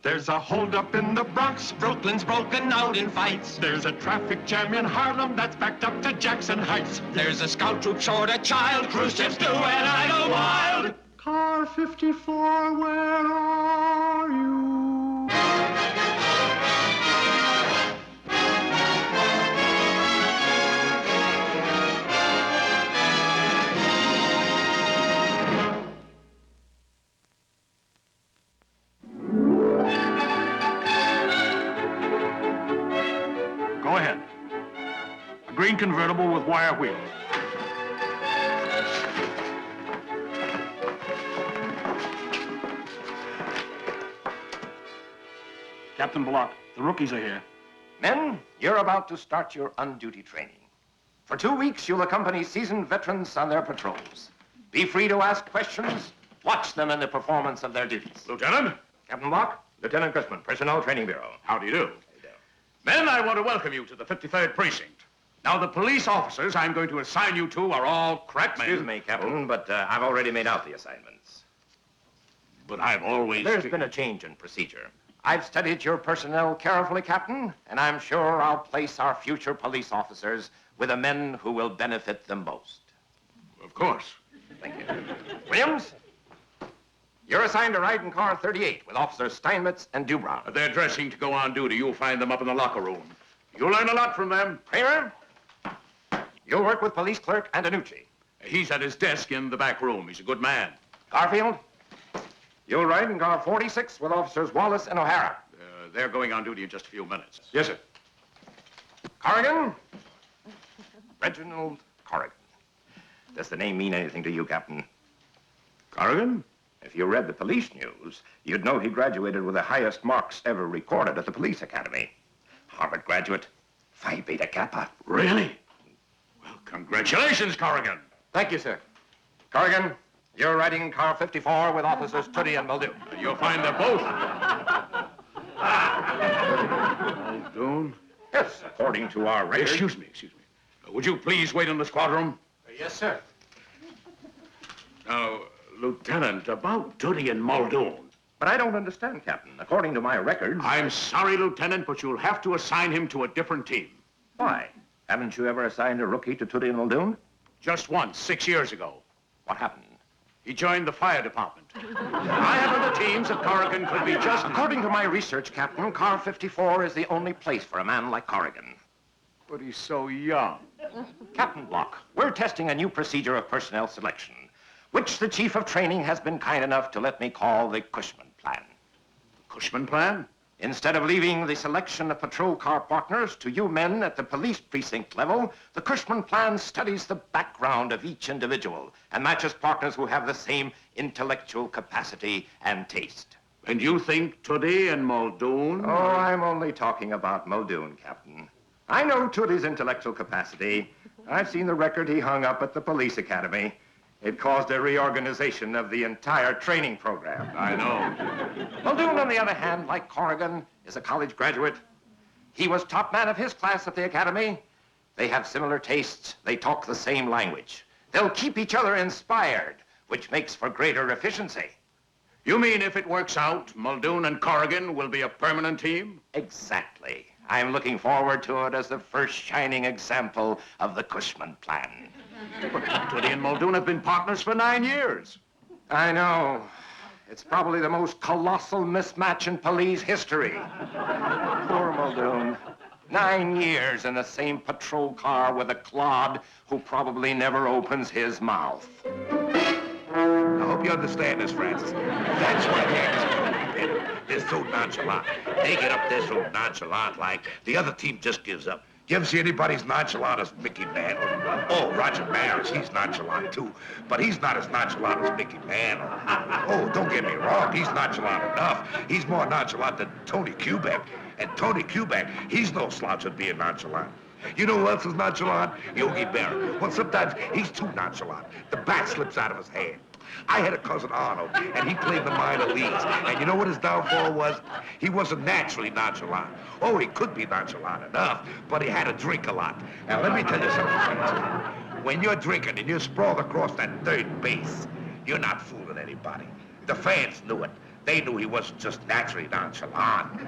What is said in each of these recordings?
There's a holdup in the Bronx. Brooklyn's broken out in fights. There's a traffic jam in Harlem that's backed up to Jackson Heights. There's a scout troop short a child. Cruise ships do and idle wild. Car 54, where are you? Go ahead. A green convertible with wire wheels. Captain Block, the rookies are here. Men, you're about to start your on-duty training. For 2 weeks, you'll accompany seasoned veterans on their patrols. Be free to ask questions. Watch them in the performance of their duties. Lieutenant? Captain Block, Lieutenant Chrisman, Personnel Training Bureau. How do you do? Men, I want to welcome you to the 53rd Precinct. Now, the police officers I'm going to assign you to are all crack men. Excuse me, Captain, but I've already made out the assignments. But I've always... There's been a change in procedure. I've studied your personnel carefully, Captain, and I'm sure I'll place our future police officers with the men who will benefit them most. Of course. Thank you. Williams, you're assigned to ride in car 38 with Officers Steinmetz and Dubrow. They're dressing to go on duty. You'll find them up in the locker room. You'll learn a lot from them. Kramer, you'll work with Police Clerk Antonucci. He's at his desk in the back room. He's a good man. Garfield, you'll ride in car 46 with Officers Wallace and O'Hara. They're going on duty in just a few minutes. Yes, sir. Corrigan, Reginald Corrigan. Does the name mean anything to you, Captain? Corrigan? If you read the police news, you'd know he graduated with the highest marks ever recorded at the police academy. Harvard graduate, Phi Beta Kappa. Really? Well, congratulations, Corrigan. Thank you, sir. Corrigan, you're riding in car 54 with Officers Toody and Muldoon. You'll find them both. Muldoon? Yes, according to our record. Excuse me. Would you please wait in the squad room? Yes, sir. Now, Lieutenant, about Toody and Muldoon. But I don't understand, Captain. According to my records... I'm sorry, Lieutenant, but you'll have to assign him to a different team. Why? Haven't you ever assigned a rookie to Toody and Muldoon? Just once, 6 years ago. What happened? He joined the fire department. I have other teams that Corrigan could be just... According to my research, Captain, car 54 is the only place for a man like Corrigan. But he's so young. Captain Block, we're testing a new procedure of personnel selection, which the Chief of Training has been kind enough to let me call the Cushman Plan. The Cushman Plan? Instead of leaving the selection of patrol car partners to you men at the police precinct level, the Cushman Plan studies the background of each individual and matches partners who have the same intellectual capacity and taste. And you think Toody and Muldoon? Oh, I'm only talking about Muldoon, Captain. I know Toody's intellectual capacity. I've seen the record he hung up at the police academy. It caused a reorganization of the entire training program. I know. Muldoon, on the other hand, like Corrigan, is a college graduate. He was top man of his class at the academy. They have similar tastes. They talk the same language. They'll keep each other inspired, which makes for greater efficiency. You mean if it works out, Muldoon and Corrigan will be a permanent team? Exactly. I'm looking forward to it as the first shining example of the Cushman Plan. But Toody and Muldoon have been partners for 9 years. I know. It's probably the most colossal mismatch in police history. Poor Muldoon. 9 years in the same patrol car with a clod who probably never opens his mouth. I hope you understand this, Francis. That's why they're so nonchalant. They get up there so nonchalant, like the other team just gives up. You ever see anybody as nonchalant as Mickey Mantle? Oh, Roger Maris, he's nonchalant too. But he's not as nonchalant as Mickey Mantle. Oh, don't get me wrong, he's nonchalant enough. He's more nonchalant than Tony Kubek. And Tony Kubek, he's no slouch at being nonchalant. You know who else is nonchalant? Yogi Berra. Well, sometimes he's too nonchalant. The bat slips out of his hand. I had a cousin Arnold, and he played the minor leagues. And you know what his downfall was? He wasn't naturally nonchalant. Oh, he could be nonchalant enough, but he had to drink a lot. Now, let me tell you something, Francis. When you're drinking and you're sprawled across that third base, you're not fooling anybody. The fans knew it. They knew he wasn't just naturally nonchalant.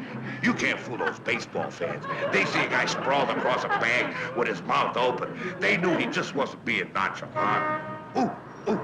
You can't fool those baseball fans. They see a guy sprawled across a bag with his mouth open. They knew he just wasn't being nonchalant. Ooh, 24.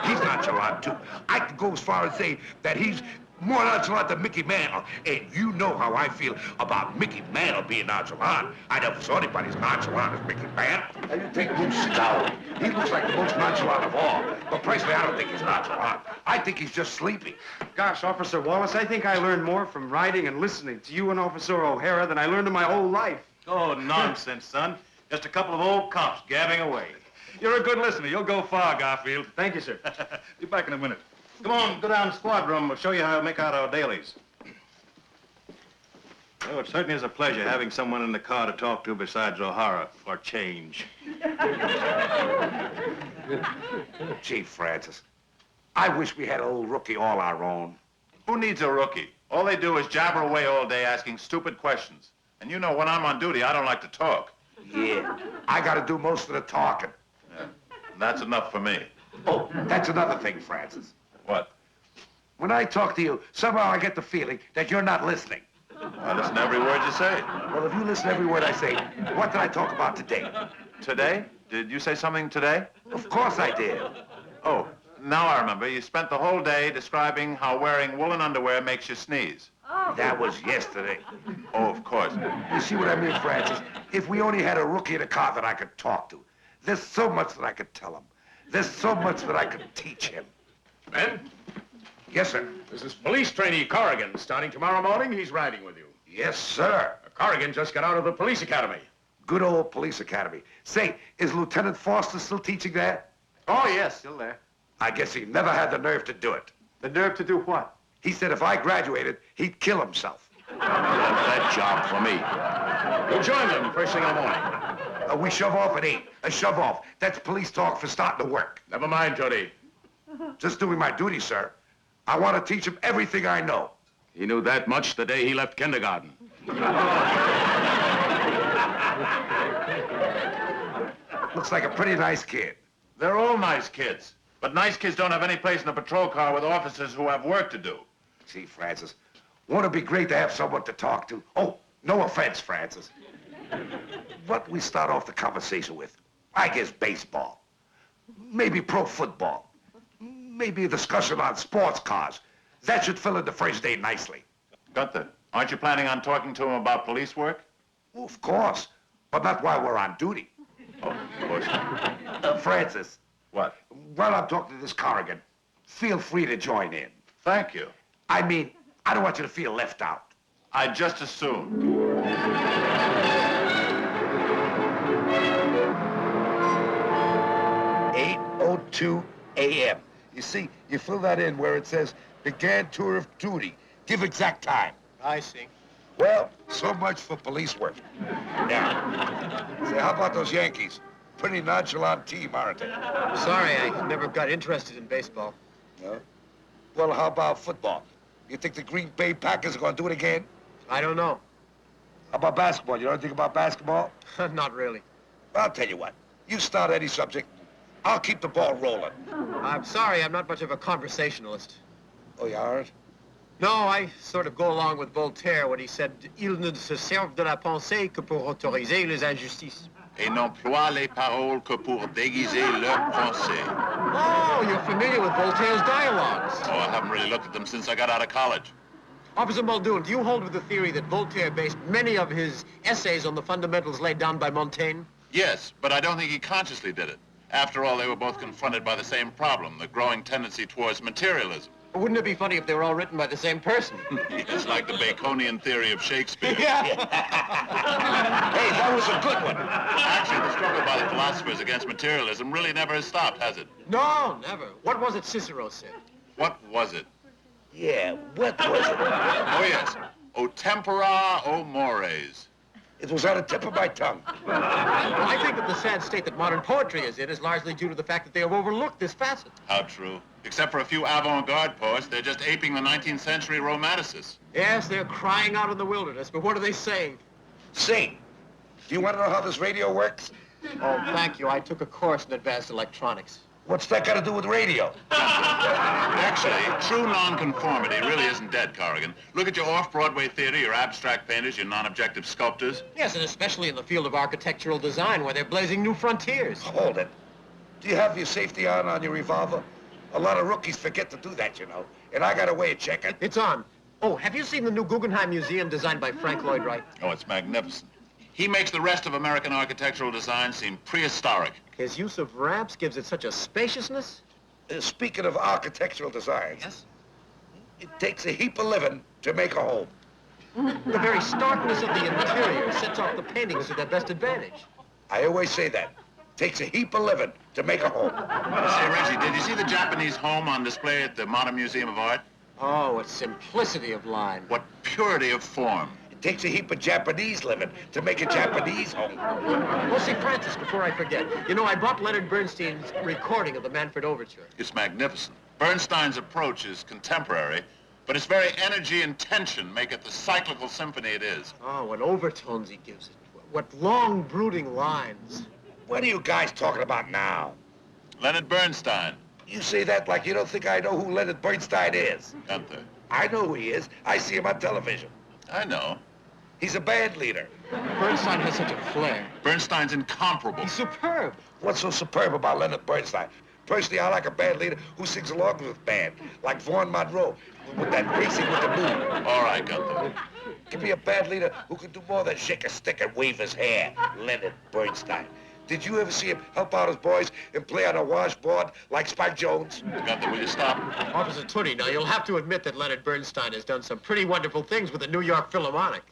He's nonchalant, too. I could go as far as say that he's more nonchalant than Mickey Mantle. And you know how I feel about Mickey Mantle being nonchalant. I never saw anybody as nonchalant as Mickey Mantle. And you take Moose Stout. He looks like the most nonchalant of all. But personally, I don't think he's nonchalant. I think he's just sleepy. Gosh, Officer Wallace, I think I learned more from riding and listening to you and Officer O'Hara than I learned in my whole life. Oh, nonsense, son. Just a couple of old cops gabbing away. You're a good listener. You'll go far, Garfield. Thank you, sir. Be back in a minute. Come on, go down to the squad room. We'll show you how to make out our dailies. Oh, it certainly is a pleasure having someone in the car to talk to besides O'Hara for change. Chief Francis, I wish we had a little rookie all our own. Who needs a rookie? All they do is jabber away all day asking stupid questions. And you know, when I'm on duty, I don't like to talk. Yeah, I gotta do most of the talking. Yeah, that's enough for me. Oh, that's another thing, Francis. What? When I talk to you, somehow I get the feeling that you're not listening. I listen to every word you say. Well, if you listen to every word I say, what did I talk about today? Today? Did you say something today? Of course I did. Oh, now I remember. You spent the whole day describing how wearing woolen underwear makes you sneeze. That was yesterday. Oh, of course. You see what I mean, Francis? If we only had a rookie in a car that I could talk to, there's so much that I could tell him. There's so much that I could teach him. Ben, Yes, sir. this is police trainee Corrigan. Starting tomorrow morning, he's riding with you. Yes, sir. Corrigan just got out of the police academy. Good old police academy. Say, is Lieutenant Foster still teaching there? Oh, yes, still there. I guess he never had the nerve to do it. The nerve to do what? He said if I graduated, he'd kill himself. That job for me. We'll join them first thing in the morning. We shove off at 8. A shove off. That's police talk for starting to work. Never mind, Toody. Just doing my duty, sir. I want to teach him everything I know. He knew that much the day he left kindergarten. Looks like a pretty nice kid. They're all nice kids. But nice kids don't have any place in a patrol car with officers who have work to do. See, Francis, won't it be great to have someone to talk to? Oh, no offense, Francis. What we start off the conversation with? I guess baseball. Maybe pro football. Maybe a discussion on sports cars. That should fill in the first day nicely. Gunther, aren't you planning on talking to him about police work? Well, of course, but not while we're on duty. Oh, of course not. Francis, What? while I'm talking to this Corrigan, feel free to join in. Thank you. I mean, I don't want you to feel left out. I'd just as soon. 8:02 a.m. You see, you fill that in where it says, began tour of duty. Give exact time. I see. Well, so much for police work. Now, say, how about those Yankees? Pretty nonchalant team, aren't they? Sorry, I never got interested in baseball. No? Well, how about football? You think the Green Bay Packers are going to do it again? I don't know. How about basketball? You know anything about basketball? Not really. I'll tell you what. You start any subject. I'll keep the ball rolling. I'm sorry, I'm not much of a conversationalist. Oh, you aren't? No, I sort of go along with Voltaire when he said, "Il ne se servent de la pensée que pour autoriser les injustices." Et n'emploie les paroles que pour déguiser leurs pensées. Oh, you're familiar with Voltaire's dialogues. Oh, I haven't really looked at them since I got out of college. Officer Muldoon, do you hold with the theory that Voltaire based many of his essays on the fundamentals laid down by Montaigne? Yes, but I don't think he consciously did it. After all, they were both confronted by the same problem, the growing tendency towards materialism. Wouldn't it be funny if they were all written by the same person? It's like the Baconian theory of Shakespeare. Yeah. Hey, that was a good one. Actually, the struggle by the philosophers against materialism really never has stopped, has it? No, never. What was it Cicero said? What was it? Yeah, what was it? Oh, yes. O tempora, o mores. It was on the tip of my tongue. I think that the sad state that modern poetry is in is largely due to the fact that they have overlooked this facet. How true. Except for a few avant-garde poets, they're just aping the 19th century romanticists. Yes, they're crying out in the wilderness, but what are they saying? Sing. Do you want to know how this radio works? Oh, thank you. I took a course in advanced electronics. What's that got to do with radio? Actually, true nonconformity really isn't dead, Corrigan. Look at your off-Broadway theater, your abstract painters, your non-objective sculptors. Yes, and especially in the field of architectural design, where they're blazing new frontiers. Hold it. Do you have your safety on your revolver? A lot of rookies forget to do that, you know. And I got a way of checking. It's on. Oh, have you seen the new Guggenheim Museum designed by Frank Lloyd Wright? Oh, it's magnificent. He makes the rest of American architectural design seem prehistoric. His use of ramps gives it such a spaciousness. Speaking of architectural design, Yes? it takes a heap of living to make a home. The very starkness of the interior sets off the paintings to their best advantage. I always say that. Takes a heap of living to make a home. Say, Reggie, did you see the Japanese home on display at the Modern Museum of Art? Oh, its simplicity of line. What purity of form. It takes a heap of Japanese living to make a Japanese home. Well, see, Francis, before I forget, you know, I bought Leonard Bernstein's recording of the Manfred Overture. It's magnificent. Bernstein's approach is contemporary, but its very energy and tension make it the cyclical symphony it is. Oh, what overtones he gives it. What long, brooding lines. What are you guys talking about now? Leonard Bernstein. You say that like you don't think I know who Leonard Bernstein is. Gunther. I know who he is. I see him on television. I know. He's a band leader. Bernstein has such a flair. Bernstein's incomparable. He's superb. What's so superb about Leonard Bernstein? Personally, I like a band leader who sings along with band, like Vaughn Monroe, with that racing with the moon. All right, Gunther. Give me a band leader who can do more than shake a stick and wave his hair. Leonard Bernstein. Did you ever see him help out his boys and play on a washboard like Spike Jones? Gunther, will you stop? Officer Toody, now you'll have to admit that Leonard Bernstein has done some pretty wonderful things with the New York Philharmonic.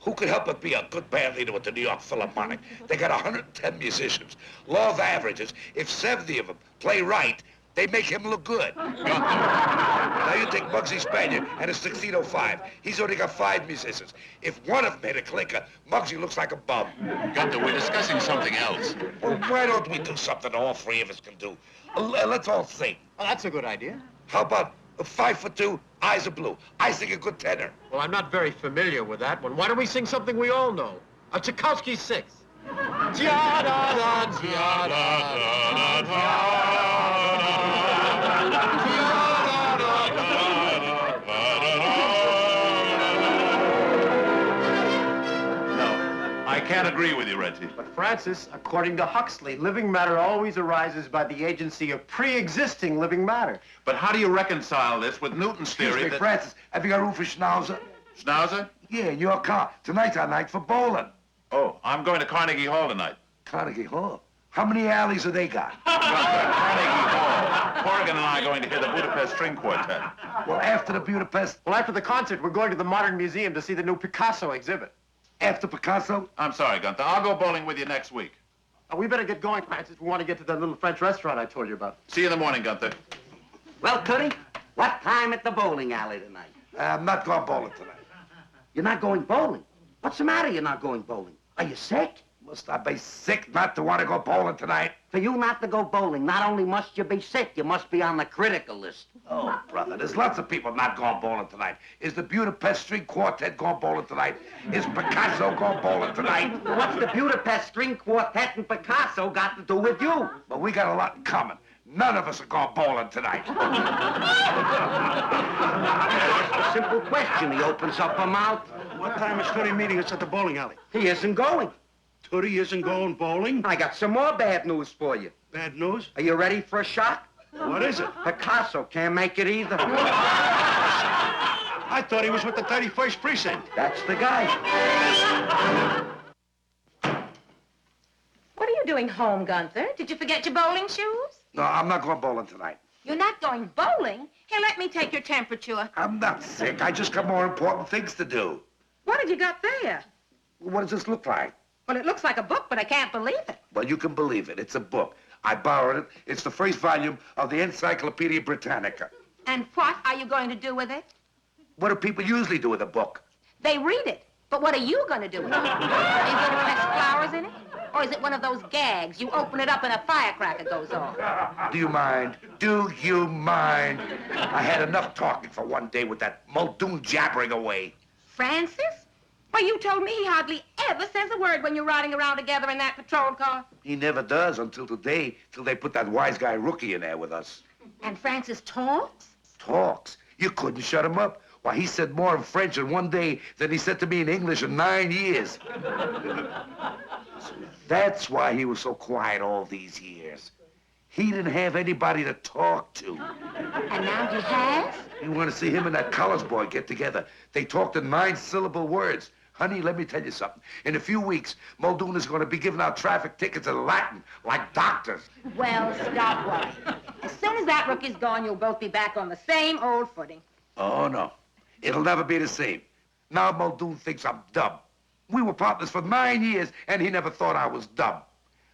Who could help but be a good band leader with the New York Philharmonic? They got 110 musicians. Law of averages, if 70 of them play right, they make him look good. Now you take Muggsy Spaniard and his 1605. He's only got 5 musicians. If one of them hit a clicker, Muggsy looks like a bum. Gunther, we're discussing something else. Well, why don't we do something all 3 of us can do? Let's all sing. Well, that's a good idea. How about 5'2", eyes are blue? I sing a good tenor. Well, I'm not very familiar with that one. Why don't we sing something we all know? A Tchaikovsky 6. I can't agree with you, Reggie. But Francis, according to Huxley, living matter always arises by the agency of pre-existing living matter. But how do you reconcile this with Newton's theory Excuse me, that... Francis, have you got room for Schnauser? Schnauser? Yeah, in your car. Tonight's our night for bowling. Oh, I'm going to Carnegie Hall tonight. Carnegie Hall? How many alleys have they got? Carnegie Hall. Corrigan and I are going to hear the Budapest String Quartet. Well, after the Budapest, Well, after the concert, we're going to the Modern Museum to see the new Picasso exhibit. after Picasso, I'm sorry, Gunther. I'll go bowling with you next week. We better get going, Francis. We want to get to that little French restaurant I told you about. See you in the morning, Gunther. Well, Toody, what time at the bowling alley tonight? I'm not going bowling tonight. You're not going bowling? What's the matter you're not going bowling? Are you sick? Must I be sick not to want to go bowling tonight? For you not to go bowling, not only must you be sick, you must be on the critical list. Oh, brother, there's lots of people not going bowling tonight. Is the Budapest String Quartet going bowling tonight? Is Picasso going bowling tonight? What's the Budapest String Quartet and Picasso got to do with you? Well, we got a lot in common. None of us are going bowling tonight. A simple question. He opens up a mouth. What time is Toody meeting us at the bowling alley? He isn't going. Toody isn't going bowling? I got some more bad news for you. Bad news? Are you ready for a shock? What is it? Picasso can't make it either. I thought he was with the 31st precinct. That's the guy. What are you doing home, Gunther? Did you forget your bowling shoes? No, I'm not going bowling tonight. You're not going bowling? Here, let me take your temperature. I'm not sick. I just got more important things to do. What have you got there? What does this look like? Well, it looks like a book, but I can't believe it. Well, you can believe it. It's a book. I borrowed it. It's the first volume of the Encyclopedia Britannica. And what are you going to do with it? What do people usually do with a book? They read it. But what are you going to do with it? Are you going to press flowers in it? Or is it one of those gags? You open it up and a firecracker goes off. Do you mind? Do you mind? I had enough talking for one day with that Muldoon jabbering away. Francis? Why, you told me he hardly ever says a word when you're riding around together in that patrol car. He never does until today, till they put that wise guy rookie in there with us. And Francis talks? Talks. You couldn't shut him up. Why, he said more in French in one day than he said to me in English in 9 years. So that's why he was so quiet all these years. He didn't have anybody to talk to. And now he has? You want to see him and that college boy get together? They talked in 9-syllable words. Honey, let me tell you something. In a few weeks, Muldoon is going to be giving out traffic tickets in Latin, like doctors. Well, stop worrying. As soon as that rookie's gone, you'll both be back on the same old footing. Oh, no. It'll never be the same. Now Muldoon thinks I'm dumb. We were partners for 9 years, and he never thought I was dumb.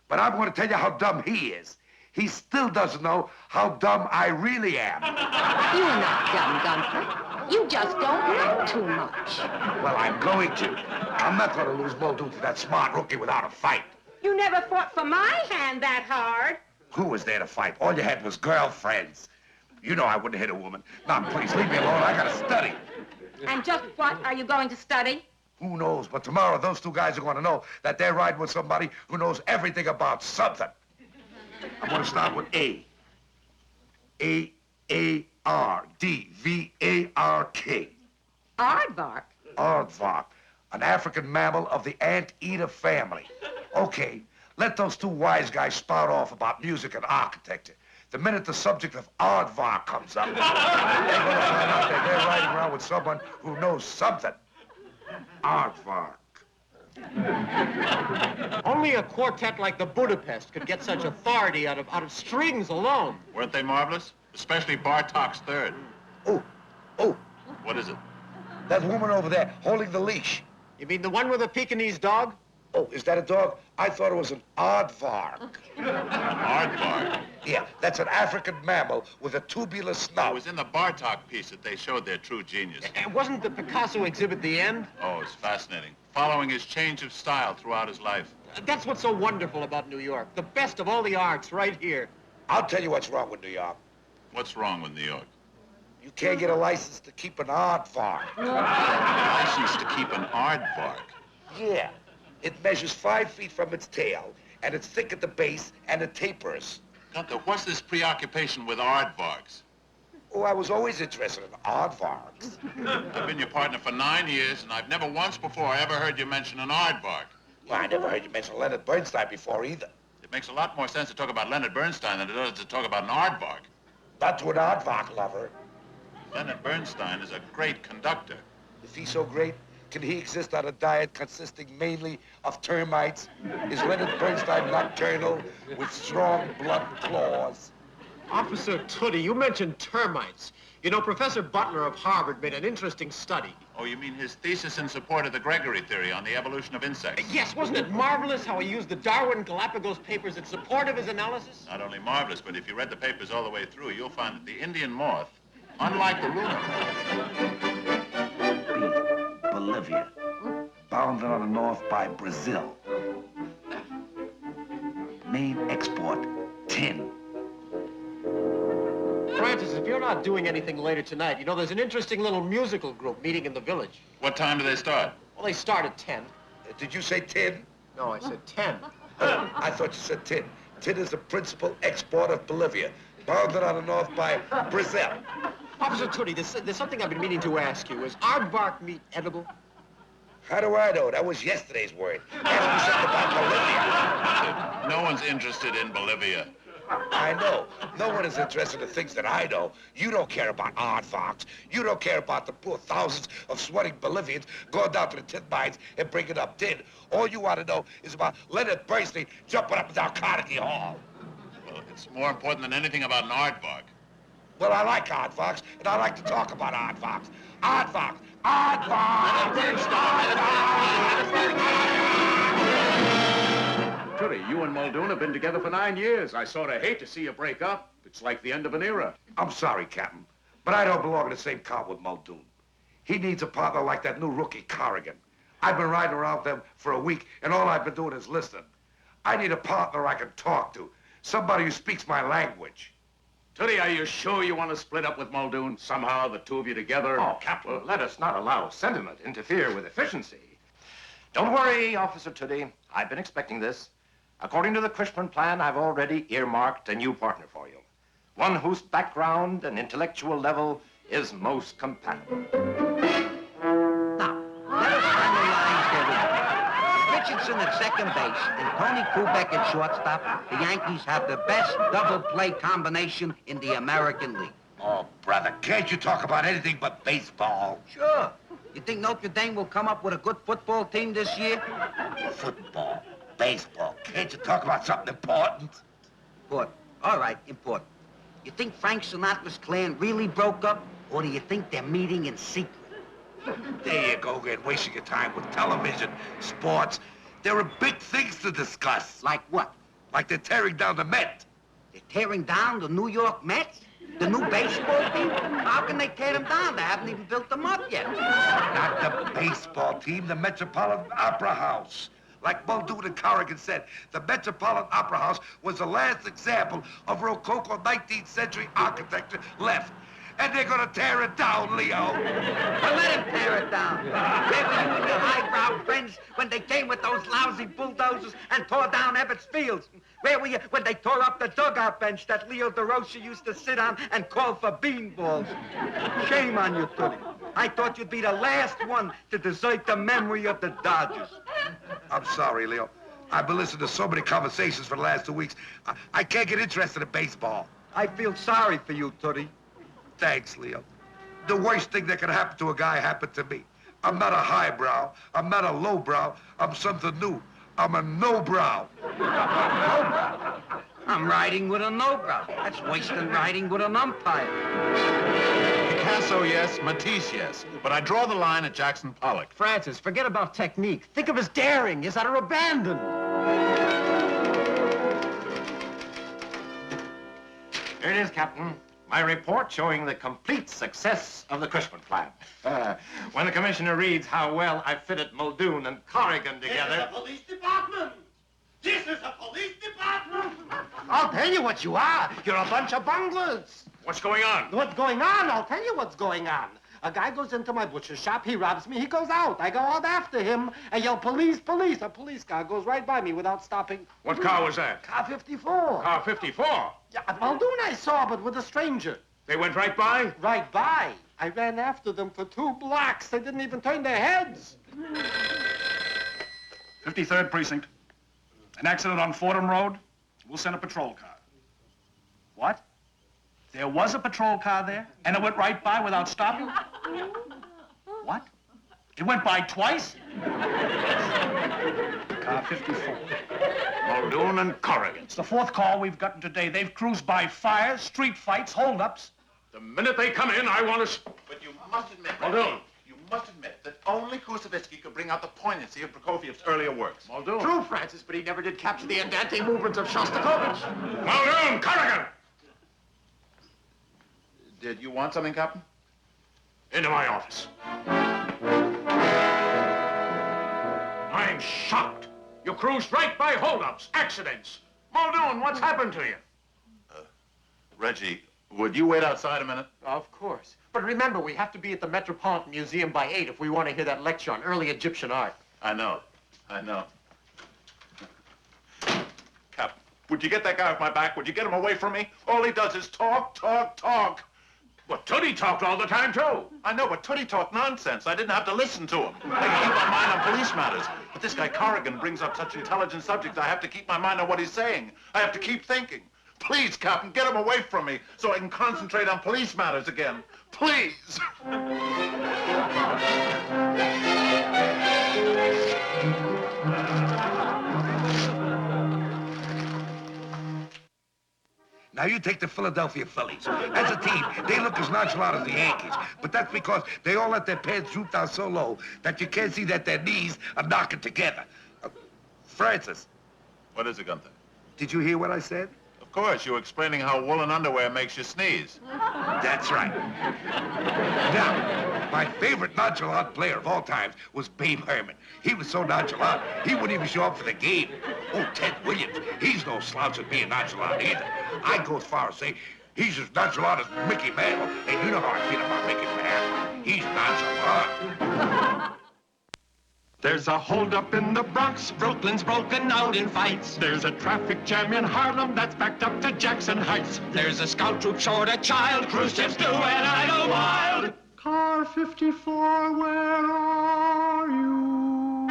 But I'm going to tell you how dumb he is. He still doesn't know how dumb I really am. You're not dumb, Gunther. You just don't know too much. Well, I'm going to. I'm not going to lose Muldoon to that smart rookie without a fight. You never fought for my hand that hard. Who was there to fight? All you had was girlfriends. You know I wouldn't hit a woman. Now, please, leave me alone. I got to study. And just what are you going to study? Who knows? But tomorrow, those two guys are going to know that they're riding with somebody who knows everything about something. I'm going to start with A. A-A-R-D-V-A-R-K. Aardvark? Aardvark, an African mammal of the anteater family. Okay, let those two wise guys spout off about music and architecture. The minute the subject of aardvark comes up, they're going to find out that they're riding around with someone who knows something. Aardvark. Only a quartet like the Budapest could get such authority out of strings alone. Weren't they marvelous? Especially Bartok's third. Oh, What is it? that woman over there holding the leash. You mean the one with the Pekingese dog? Oh, is that a dog? I thought it was an aardvark. Aardvark. Yeah, that's an African mammal with a tubular It snout. was in the Bartok piece that they showed their true genius. And wasn't the Picasso exhibit the end? Oh, it's fascinating. Following his change of style throughout his life. That's what's so wonderful about New York. The best of all the arts right here. I'll tell you what's wrong with New York. What's wrong with New York? You can't get a license to keep an aardvark. License to keep an aardvark. Yeah. It measures 5 feet from its tail, and it's thick at the base, and it tapers. Gunther, what's this preoccupation with aardvarks? Oh, I was always interested in aardvarks. I've been your partner for 9 years, and I've never once before ever heard you mention an aardvark. Well, I never heard you mention Leonard Bernstein before either. It makes a lot more sense to talk about Leonard Bernstein than it does to talk about an aardvark. Not to an aardvark lover. Leonard Bernstein is a great conductor. If he's so great, can he exist on a diet consisting mainly of termites? Is Leonard Bernstein nocturnal with strong blunt claws? Officer Toody, you mentioned termites. You know, Professor Butler of Harvard made an interesting study. Oh, you mean his thesis in support of the Gregory theory on the evolution of insects? Yes, wasn't it marvelous how he used the Darwin Galapagos papers in support of his analysis? Not only marvelous, but if you read the papers all the way through, you'll find that the Indian moth, unlike the Luna moth, Bolivia, bounded on the north by Brazil. Main export, tin. Francis, if you're not doing anything later tonight, you know, there's an interesting little musical group meeting in the village. What time do they start? Well, they start at 10. Did you say tin? No, I said 10. I thought you said tin. Tin is the principal export of Bolivia, bounded on the north by Brazil. Officer Toody, there's something I've been meaning to ask you. Is aardvark meat edible? How do I know? That was yesterday's word. Ask me something about Bolivia. No one's interested in Bolivia. I know. No one is interested in things that I know. You don't care about aardvarks. You don't care about the poor thousands of sweating Bolivians going down to the tin mines and bringing up tin. All you want to know is about Leonard Bernstein jumping up and down Carnegie Hall. Well, it's more important than anything about an aardvark. Well, I like aardvarks, and I like to talk about aardvarks. Aardvarks! Aardvarks! Toody, you and Muldoon have been together for 9 years. I sort of hate to see you break up. It's like the end of an era. I'm sorry, Captain, but I don't belong in the same car with Muldoon. He needs a partner like that new rookie Corrigan. I've been riding around with them for a week, and all I've been doing is listening. I need a partner I can talk to, somebody who speaks my language. Toody, are you sure you want to split up with Muldoon? Somehow, the two of you together? Oh, Captain, let us not allow sentiment interfere with efficiency. Don't worry, Officer Toody. I've been expecting this. According to the Cushman plan, I've already earmarked a new partner for you. One whose background and intellectual level is most compatible. Now, let us analyze their inning. Richardson at second base and Tony Kubek at shortstop. The Yankees have the best double play combination in the American League. Oh, brother, can't you talk about anything but baseball? Sure. You think Notre Dame will come up with a good football team this year? Football, baseball. Can't you talk about something important? Important. All right, important. You think Frank Sinatra's clan really broke up, or do you think they're meeting in secret? There you go again, wasting your time with television, sports. There are big things to discuss. Like what? Like they're tearing down the Met. They're tearing down the New York Mets? The new baseball team? How can they tear them down? They haven't even built them up yet. Not the baseball team, the Metropolitan Opera House. Like Muldoon and Corrigan said, the Metropolitan Opera House was the last example of Rococo 19th century architecture left. And they're gonna tear it down, Leo. Well, let him tear it down. Where were you and your highbrow friends when they came with those lousy bulldozers and tore down Ebbets Fields? Where were you when they tore up the dugout bench that Leo DeRocha used to sit on and call for beanballs? Shame on you, Toody. I thought you'd be the last one to desert the memory of the Dodgers. I'm sorry, Leo. I've been listening to so many conversations for the last 2 weeks. I can't get interested in baseball. I feel sorry for you, Toody. Thanks, Leo. The worst thing that could happen to a guy happened to me. I'm not a highbrow. I'm not a lowbrow. I'm something new. I'm a no-brow. I'm riding with a no-brow. That's worse than riding with an umpire. Picasso, yes. Matisse, yes. But I draw the line at Jackson Pollock. Francis, forget about technique. Think of his daring, his utter abandon. Here it is, Captain. My report showing the complete success of the Cushman plan. When the commissioner reads how well I fitted Muldoon and Corrigan together... This is a police department! This is a police department! I'll tell you what you are. You're a bunch of bunglers. What's going on? What's going on? I'll tell you what's going on. A guy goes into my butcher shop, he robs me, he goes out. I go out after him and yell, police, police. A police car goes right by me without stopping. What car was that? Car 54. Car 54. Yeah, Muldoon I saw, but with a stranger. They went right by? Right by. I ran after them for 2 blocks. They didn't even turn their heads. 53rd Precinct. An accident on Fordham Road. We'll send a patrol car. What? There was a patrol car there, and it went right by without stopping? What? It went by twice? Car 54. Muldoon and Corrigan. It's the 4th call we've gotten today. They've cruised by fires, street fights, holdups. The minute they come in, I want to... But you must admit, Muldoon. you must admit that only Kusevitsky could bring out the poignancy of Prokofiev's earlier works. Muldoon. True, Francis, but he never did capture the andante movements of Shostakovich. Muldoon, Corrigan! Did you want something, Captain? Into my office. I'm shocked. You cruised right by holdups, accidents. Muldoon, what's happened to you? Reggie, would you wait outside a minute? Of course. But remember, we have to be at the Metropolitan Museum by 8 if we want to hear that lecture on early Egyptian art. I know. Captain, would you get that guy off my back? Would you get him away from me? All he does is talk, talk, talk. But Toody talked all the time, too. I know, but Toody talked nonsense. I didn't have to listen to him. I can keep my mind on police matters. But this guy Corrigan brings up such intelligent subjects, I have to keep my mind on what he's saying. I have to keep thinking. Please, Captain, get him away from me so I can concentrate on police matters again. Please. Now, you take the Philadelphia Phillies. As a team, they look as nonchalant as the Yankees. But that's because they all let their pants droop down so low that you can't see that their knees are knocking together. Francis. What is it, Gunther? Did you hear what I said? Of course, you were explaining how woolen underwear makes you sneeze. That's right. Now, my favorite nonchalant player of all times was Babe Herman. He was so nonchalant, he wouldn't even show up for the game. Oh, Ted Williams, he's no slouch at being nonchalant either. I'd go as far as say he's as nonchalant as Mickey Mantle, and you know how I feel about Mickey Mantle. He's nonchalant. There's a holdup in the Bronx, Brooklyn's broken out in fights. There's a traffic jam in Harlem that's backed up to Jackson Heights. There's a scout troop short a child, cruise ships do and idle wild. Car 54, where are you?